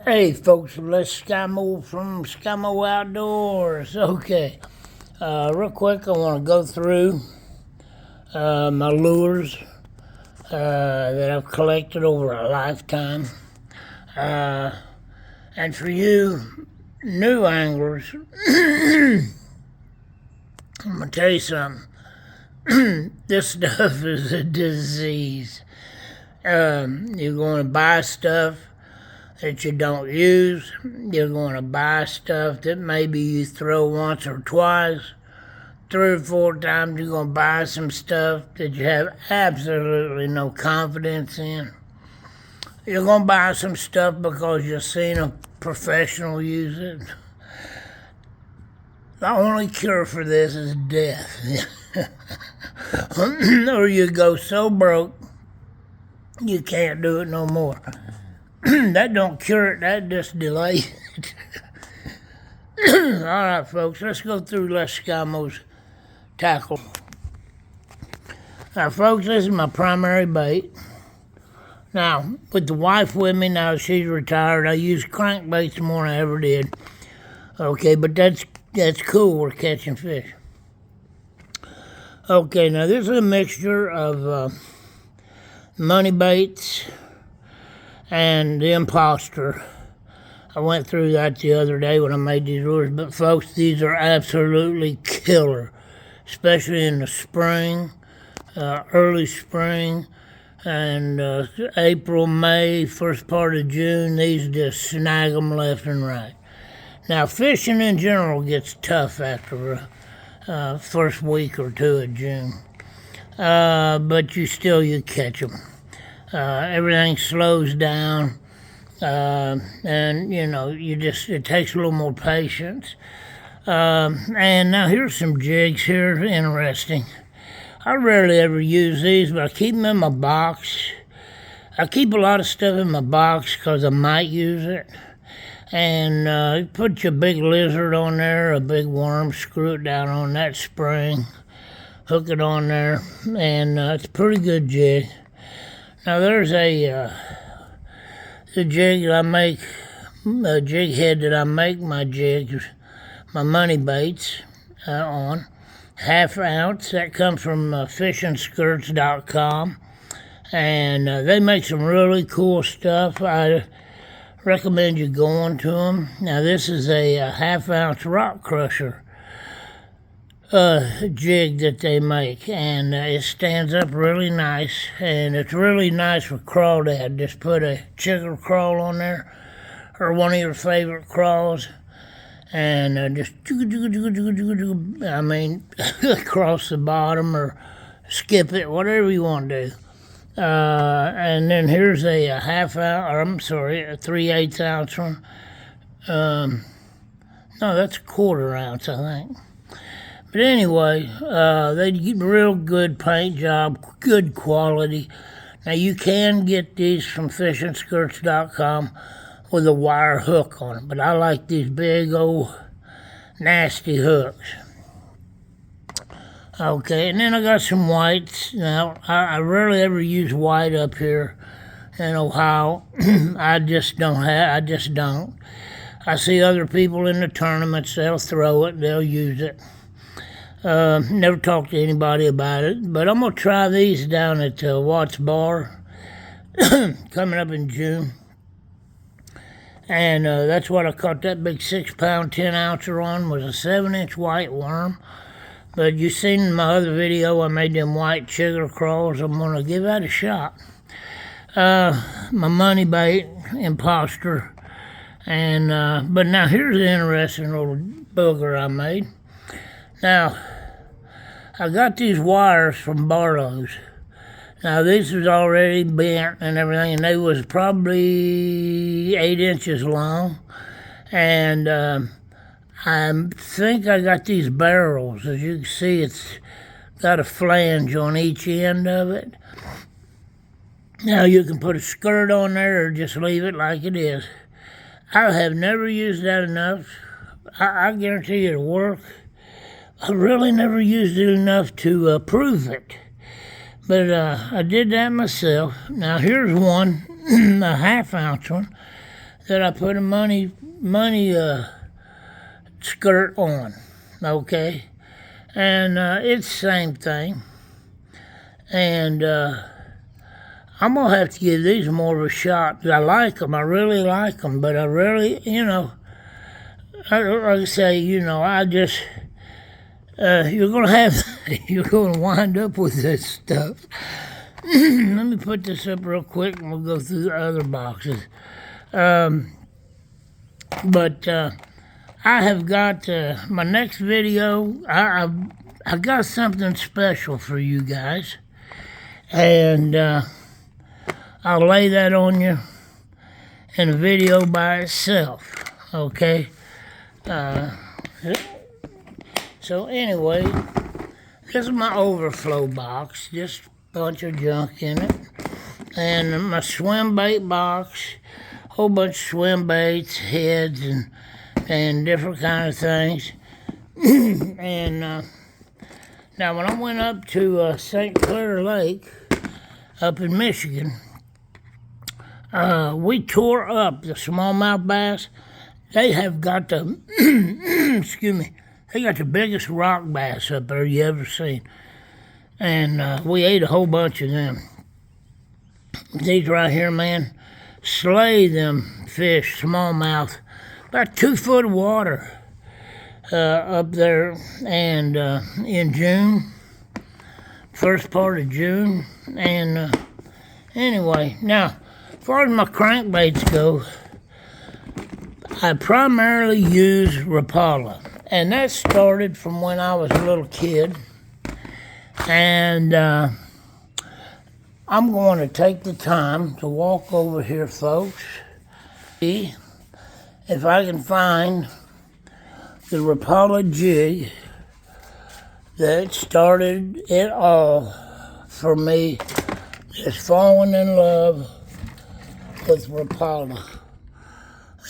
Hey folks, Les Skymo from Skymo Outdoors. Okay, real quick, I want to go through my lures that I've collected over a lifetime. And for you new anglers, I'm going to tell you something. This stuff is a disease. You're going to buy stuff that you don't use. You're going to buy stuff that maybe you throw once or twice. 3 or 4 times you're going to buy some stuff that you have absolutely no confidence in. You're going to buy some stuff because you've seen a professional use it. The only cure for this is death. Or you go so broke you can't do it no more. That don't cure it, that just delays it. Alright folks, let's go through Les Skymo's tackle. Now folks, this is my primary bait. Now, with the wife with me, now she's retired, I use crankbaits more than I ever did. Okay, but that's cool, we're catching fish. Okay, now this is a mixture of money baits and the Imposter. I went through that the other day when I made these lures, but folks, these are absolutely killer, especially in the spring, early spring, and April, May, first part of June. These just snag them left and right. Now, fishing in general gets tough after the first week or 2 of June, but you catch them. Everything slows down, and it takes a little more patience. And now here's some jigs here, interesting. I rarely ever use these, but I keep them in my box. I keep a lot of stuff in my box because I might use it. And you put your big lizard on there, a big worm, screw it down on that spring, hook it on there, and it's a pretty good jig. Now there's a jig that I make, a jig head that I make my jigs, my money baits on. 1/2 ounce, that comes from fishingskirts.com, and they make some really cool stuff. I recommend you going to them. Now this is a 1/2 ounce rock crusher jig that they make, and it stands up really nice, and it's really nice for crawdad. Just put a chigger crawl on there, or one of your favorite crawls, and just across the bottom, or skip it, whatever you want to do. And then here's a 1/2 ounce, or I'm sorry, a 3/8 ounce one. No, that's a 1/4 ounce, I think. But anyway, they get real good paint job, good quality. Now you can get these from fishingskirts.com with a wire hook on it, but I like these big old nasty hooks. Okay, and then I got some whites. Now I rarely ever use white up here in Ohio. I just don't. I see other people in the tournaments, they'll throw it, they'll use it. Never talked to anybody about it, but I'm going to try these down at Watts Bar coming up in June. And that's what I caught that big 6-pound 10-ouncer on, was a 7-inch white worm. But you seen in my other video, I made them white chigger crawls. I'm going to give that a shot. My money bait, Imposter. And but now here's an interesting little booger I made. Now, I got these wires from Barlow's. Now, this was already bent and everything, and they was probably 8 inches long. And I think I got these barrels. As you can see, it's got a flange on each end of it. Now, you can put a skirt on there or just leave it like it is. I have never used that enough. I guarantee you it'll work. I really never used it enough to prove it. But I did that myself. Now here's one, a 1/2 ounce one, that I put a money skirt on, okay? And it's the same thing. And I'm going to have to give these more of a shot. I like them. I really like them. But I really, like I say, I just, you're going to have, you're going to wind up with this stuff. Let me put this up real quick and we'll go through the other boxes. But I have got my next video. I got something special for you guys. And I'll lay that on you in a video by itself, okay? So anyway, this is my overflow box, just a bunch of junk in it. And my swim bait box, whole bunch of swim baits, heads, and different kind of things. And now when I went up to St. Clair Lake up in Michigan, we tore up the smallmouth bass. They have got the, excuse me, they got the biggest rock bass up there you ever seen. And we ate a whole bunch of them. These right here, man, slay them fish, smallmouth, about 2 foot of water up there. And in June, first part of June. And anyway, now, as far as my crankbaits go, I primarily use Rapala. And that started from when I was a little kid. And I'm going to take the time to walk over here, folks, see if I can find the Rapala jig that started it all for me, just falling in love with Rapala.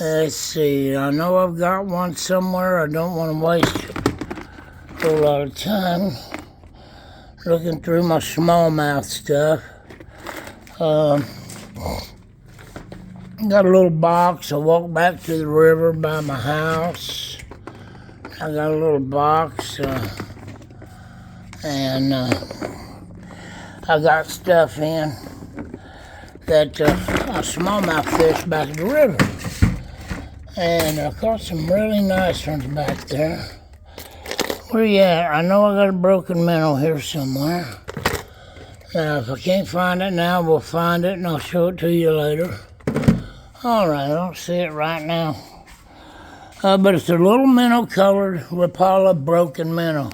Let's see, I know I've got one somewhere. I don't want to waste a whole lot of time looking through my smallmouth stuff. Got a little box. I walked back to the river by my house. I got a little box, and I got stuff in that I smallmouth fish back at the river. And I caught some really nice ones back there. Where you at? I know I got a broken minnow here somewhere. Now, if I can't find it now, we'll find it and I'll show it to you later. All right, I don't see it right now. But it's a little minnow-colored Rapala broken minnow.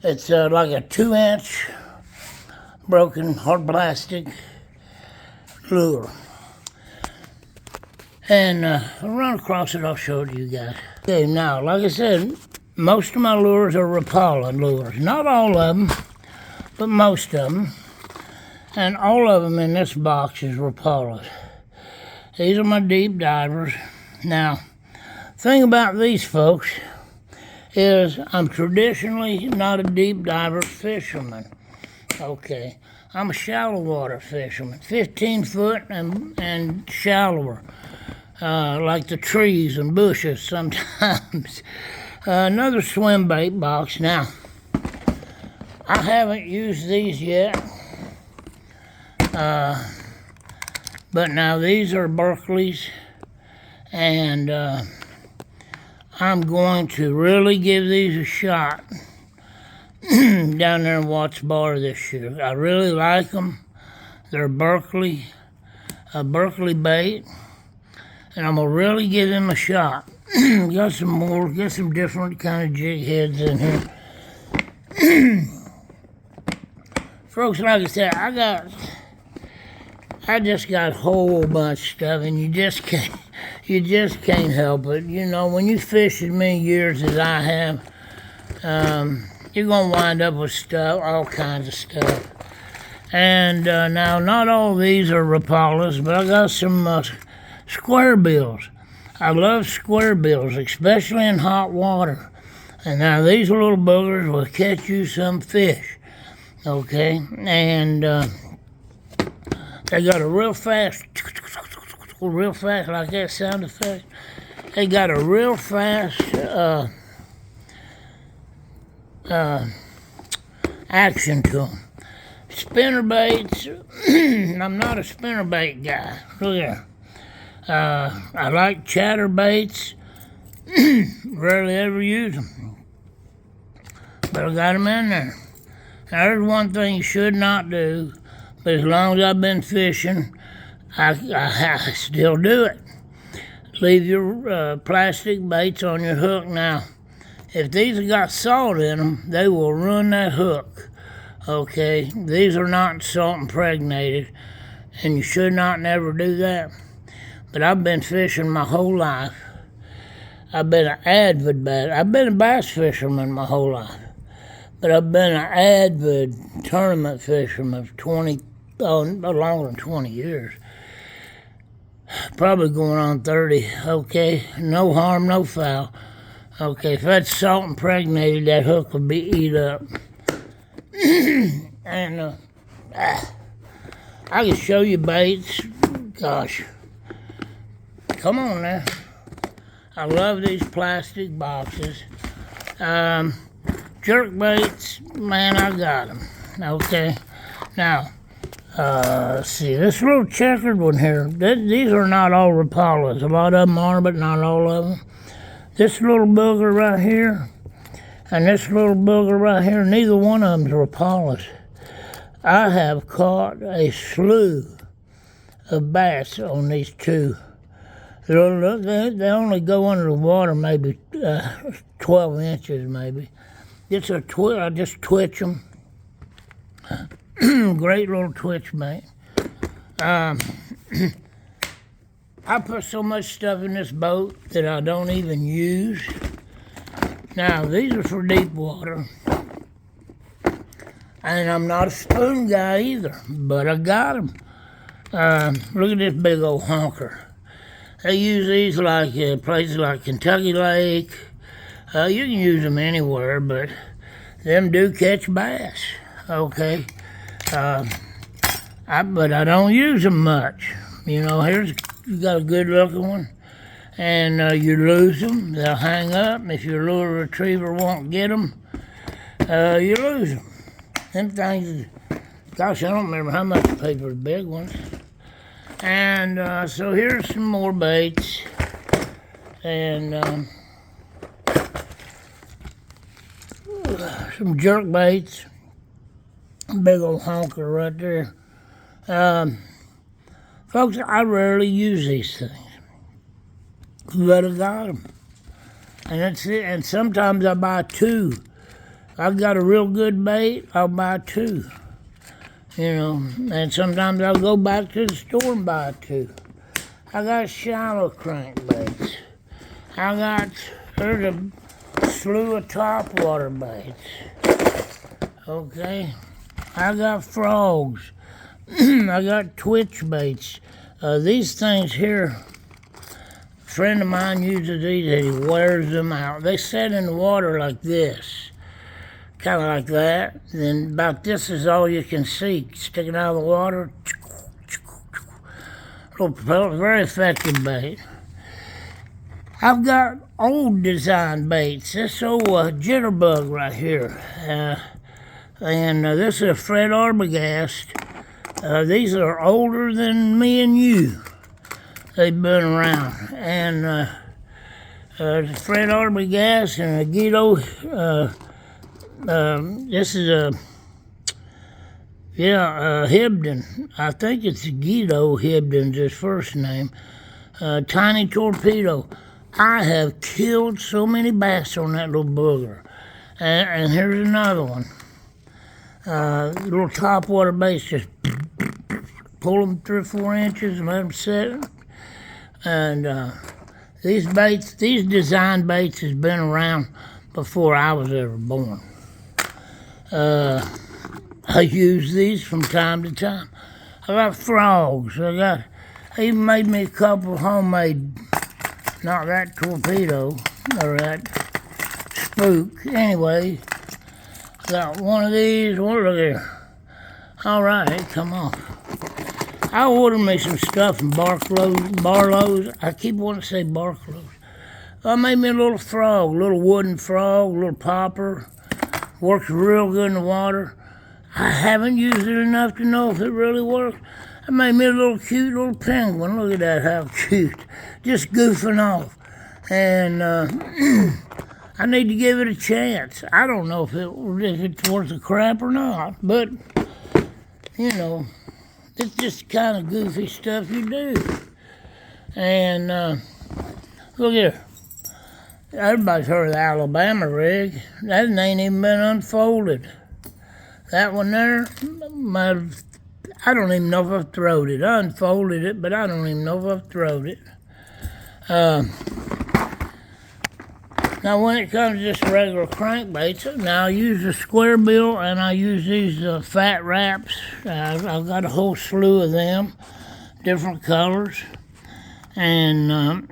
It's like a 2-inch broken hard plastic lure. And I'll run across it, I'll show it to you guys. Okay, now, like I said, most of my lures are Rapala lures. Not all of them, but most of them. And all of them in this box is Rapalas. These are my deep divers. Now, thing about these folks is I'm traditionally not a deep diver fisherman. Okay, I'm a shallow water fisherman, 15 foot and shallower. Like the trees and bushes sometimes. Another swim bait box. Now, I haven't used these yet. But now these are Berkley's. And I'm going to really give these a shot down there in Watts Bar this year. I really like them. They're Berkley bait. And I'm going to really give them a shot. Got some different kind of jig heads in here. Folks, like I said, I just got a whole bunch of stuff, and you just can't help it. You know, when you fish as many years as I have, you're going to wind up with stuff, all kinds of stuff. And now, not all of these are Rapalas, but I got some square bills. I love square bills, especially in hot water. And now these little boogers will catch you some fish, okay? And they got a real fast real fast, like that sound effect. They got a real fast action to them. Spinner baits, I'm not a spinner bait guy. Look here. I like chatter baits. Rarely ever use them. But I got them in there. Now, there's one thing you should not do, but as long as I've been fishing, I still do it. Leave your plastic baits on your hook. Now, if these have got salt in them, they will ruin that hook. Okay, these are not salt impregnated, and you should not never do that. But I've been fishing my whole life. I've been a bass fisherman my whole life, but I've been an avid tournament fisherman for longer than 20 years. Probably going on 30, okay? No harm, no foul. Okay, if that's salt impregnated, that hook will be eat up. And I can show you baits. Gosh. Come on now. I love these plastic boxes. Jerk baits, man, I got them. Okay. Now, see, this little checkered one here, these are not all Rapalas. A lot of them are, but not all of them. This little booger right here, and this little booger right here, neither one of them's Rapalas. I have caught a slew of bass on these two. They only go under the water maybe 12 inches maybe. I just twitch them. Great little twitch bait. I put so much stuff in this boat that I don't even use. Now, these are for deep water. And I'm not a spoon guy either, but I got them. Look at this big old honker. They use these like places like Kentucky Lake. You can use them anywhere, but them do catch bass. Okay. But I don't use them much. You know, you got a good looking one, and you lose them, they'll hang up. If your lure retriever won't get them, you lose them. Them things, gosh, I don't remember how much I paid for the big ones. And so here's some more baits, and some jerk baits. Big old honker right there. Folks, I rarely use these things, but I got them. And that's it. And sometimes I buy two. I've got a real good bait, I'll buy two. You know, and sometimes I'll go back to the store and buy two. I got shallow crankbaits. There's a slew of topwater baits. Okay. I got frogs. I got twitch baits. These things here, a friend of mine uses these and he wears them out. They set in the water like this, kind of like that. Then about this is all you can see sticking out of the water. Very effective bait. I've got old design baits. This old jitterbug right here. And this is a Fred Arbogast. These are older than me and you. They've been around. And Fred Arbogast and a Guido. This is a Hibden. I think it's Guido Hibden's his first name. Tiny torpedo. I have killed so many bass on that little booger. And here's another one. Little topwater baits, just pull them 3 or 4 inches and let them sit. And these design baits has been around before I was ever born. I use these from time to time. I got frogs. I even made me a couple homemade, not that torpedo or that spook. Anyway, got one of these. Look here. All right, come on. I ordered me some stuff from Barlow's. I keep wanting to say Barclays. I made me a little frog, a little wooden frog, a little popper. Works real good in the water. I haven't used it enough to know if it really works. I made me a little cute little penguin. Look at that, how cute. Just goofing off. And I need to give it a chance. I don't know if it's worth a crap or not, but, you know, it's just the kind of goofy stuff you do. And look here. Everybody's heard of the Alabama rig. That ain't even been unfolded. That one there, I don't even know if I've throwed it. I unfolded it, but I don't even know if I've throwed it. Now, when it comes to just regular crankbaits, now I use a square bill and I use these fat wraps. I've got a whole slew of them, different colors. And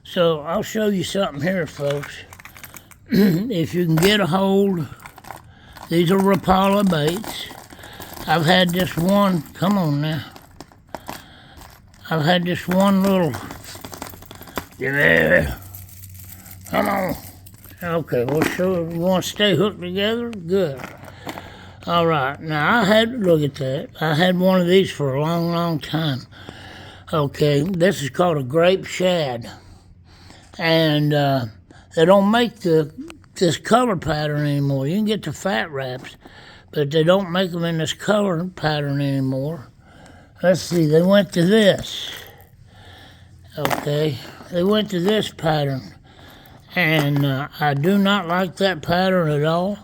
so I'll show you something here, folks. If you can get a hold, these are Rapala baits. I've had this one, come on now. I've had this one little, yeah, come on. Okay, well, sure, you want to stay hooked together? Good. All right, now look at that. I had one of these for a long, long time. Okay, this is called a grape shad. And they don't make this color pattern anymore. You can get the fat wraps, but they don't make them in this color pattern anymore. Let's see, they went to this. Okay, they went to this pattern. And I do not like that pattern at all.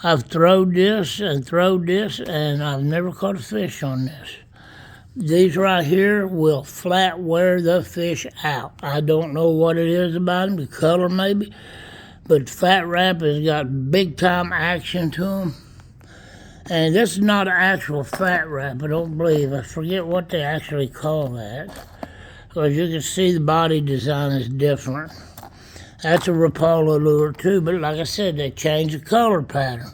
I've throwed this, and I've never caught a fish on this. These right here will flat wear the fish out. I don't know what it is about them, the color maybe, but fat wrap has got big time action to them. And this is not an actual fat wrap, I don't believe. I forget what they actually call that. Because you can see the body design is different. That's a Rapala lure too, but like I said, they changed the color pattern.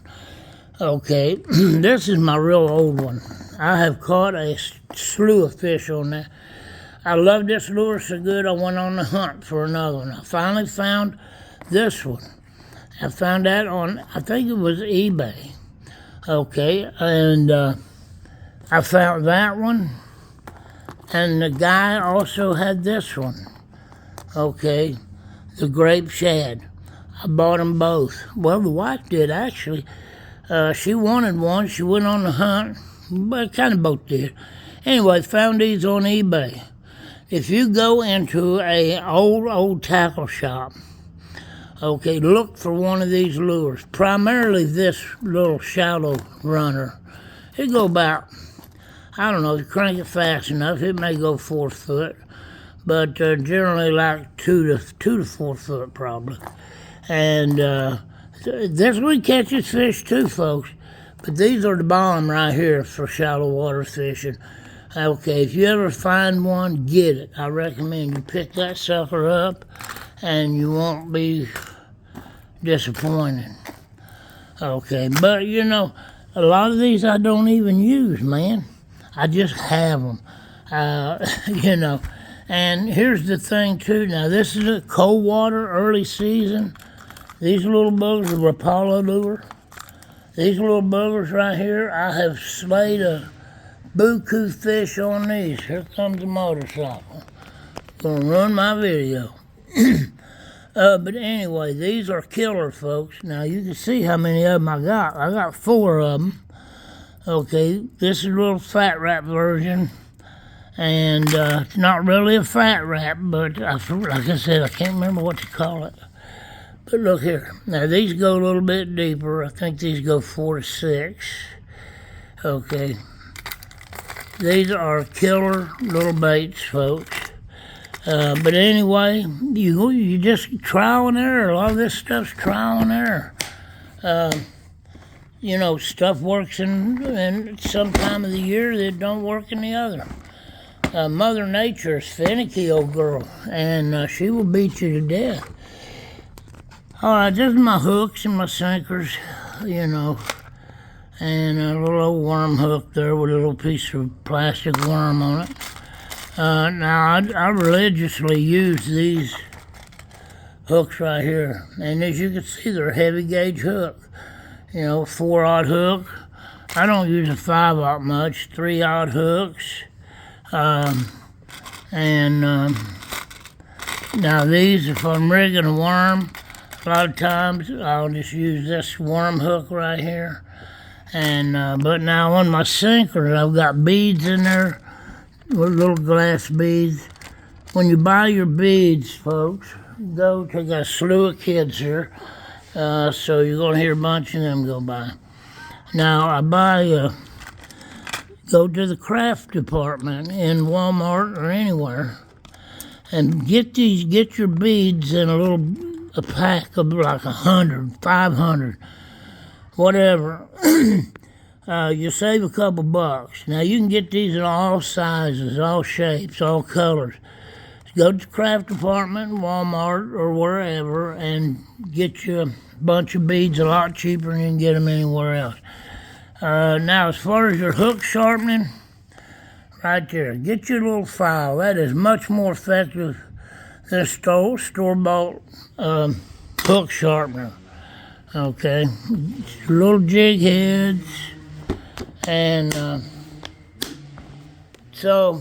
Okay, this is my real old one. I have caught a slew of fish on that. I love this lure so good I went on the hunt for another one. I finally found this one. I found that on, I think it was eBay. Okay, and I found that one, and the guy also had this one. Okay, the grape shad. I bought them both. Well, the wife did actually. She wanted one. She went on the hunt, but kind of both did. Anyway, found these on eBay. If you go into a old tackle shop, okay, look for one of these lures. Primarily this little shallow runner. It go about, I don't know, if you crank it fast enough, it may go 4 foot, but generally like 2 to 4 foot probably. And this one catches fish too, folks. But these are the bomb right here for shallow water fishing. Okay, if you ever find one, get it. I recommend you pick that sucker up and you won't be disappointed. Okay, but you know, a lot of these I don't even use, man. I just have them, you know. And here's the thing too. Now this is a cold water, early season. These little buggers are Rapala lure. These little buggers right here, I have slayed a buku fish on these. Here comes the motorcycle. Gonna run my video. But anyway, these are killer, folks. Now you can see how many of them I got. I got 4 of them. Okay, this is a little fat wrap version. And it's not really a fat wrap, but like I said, I can't remember what to call it. But look here. Now these go a little bit deeper. I think these go 4 to 6. Okay. These are killer little baits, folks. But anyway, you just trial and error. A lot of this stuff's trial and error. You know, stuff works in some time of the year that don't work in the other. Mother Nature is finicky, old girl, and she will beat you to death. All right, this is my hooks and my sinkers, you know. and a little old worm hook there with a little piece of plastic worm on it. Now, I religiously use these hooks right here, and as you can see, they're a heavy gauge hook. 4-aught hook. I don't use a 5-aught much, 3-aught hooks. Now these, if I'm rigging a worm, a lot of times I'll just use this worm hook right here. But now on my sinker, I've got beads in there, little glass beads. When you buy your beads, folks, go take a slew of kids here, so you're gonna hear a bunch of them go by. Now I go to the craft department in Walmart or anywhere, and get your beads in a pack of like 100, 500, whatever. You save a couple bucks. Now you can get these in all sizes, all shapes, all colors. Go to the craft department in Walmart or wherever and get you a bunch of beads a lot cheaper than you can get them anywhere else. Now, as far as your hook sharpening, right there, get your little file. That is much more effective than a store-bought hook sharpener. Okay, little jig heads, and so,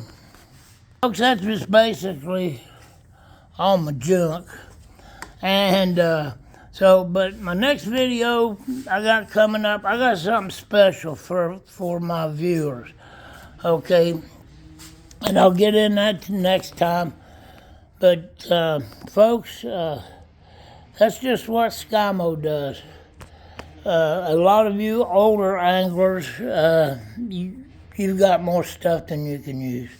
folks, that's just basically all my junk. And but my next video I got coming up, I got something special for my viewers, okay? And I'll get in that next time. But folks, that's just what SkyMo does. A lot of you older anglers, you've got more stuff than you can use.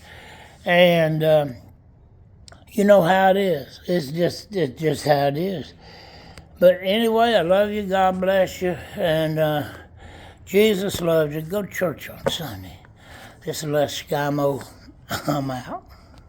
And you know how it is. It's just how it is. But anyway, I love you. God bless you. And Jesus loves you. Go to church on Sunday. This is Les SkyMo. I'm out.